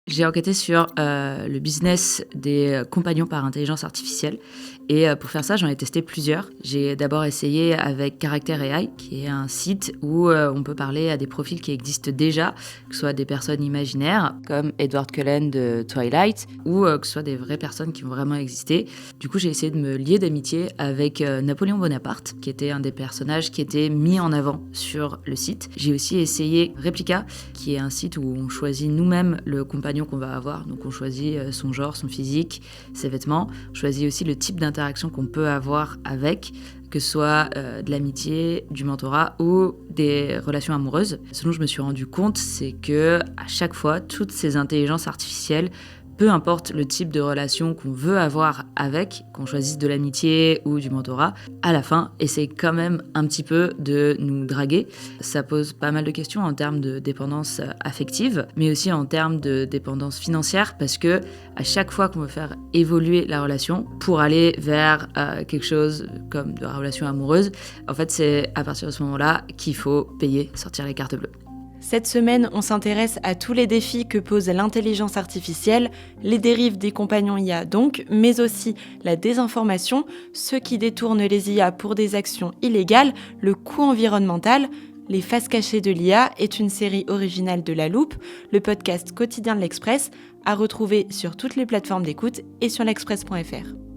J'ai enquêté sur le business des compagnons par intelligence artificielle. Et pour faire ça, j'en ai testé plusieurs. J'ai d'abord essayé avec Character AI, qui est un site où on peut parler à des profils qui existent déjà, que ce soit des personnes imaginaires, comme Edward Cullen de Twilight, ou que ce soit des vraies personnes qui ont vraiment existé. Du coup, j'ai essayé de me lier d'amitié avec Napoléon Bonaparte, qui était un des personnages qui était mis en avant sur le site. J'ai aussi essayé Replica, qui est un site où on choisit nous-mêmes le compagnon qu'on va avoir. Donc on choisit son genre, son physique, ses vêtements. On choisit aussi le type d'interaction qu'on peut avoir avec, que ce soit de l'amitié, du mentorat ou des relations amoureuses. Ce dont je me suis rendu compte, c'est que à chaque fois, toutes ces intelligences artificielles, peu importe le type de relation qu'on veut avoir avec, qu'on choisisse de l'amitié ou du mentorat, à la fin, essaye quand même un petit peu de nous draguer. Ça pose pas mal de questions en termes de dépendance affective, mais aussi en termes de dépendance financière, parce que à chaque fois qu'on veut faire évoluer la relation pour aller vers quelque chose comme de la relation amoureuse, en fait, c'est à partir de ce moment-là qu'il faut payer, sortir les cartes bleues. Cette semaine, on s'intéresse à tous les défis que pose l'intelligence artificielle, les dérives des compagnons IA donc, mais aussi la désinformation, ceux qui détournent les IA pour des actions illégales, le coût environnemental. Les faces cachées de l'IA est une série originale de La Loupe, le podcast quotidien de l'Express, à retrouver sur toutes les plateformes d'écoute et sur l'express.fr.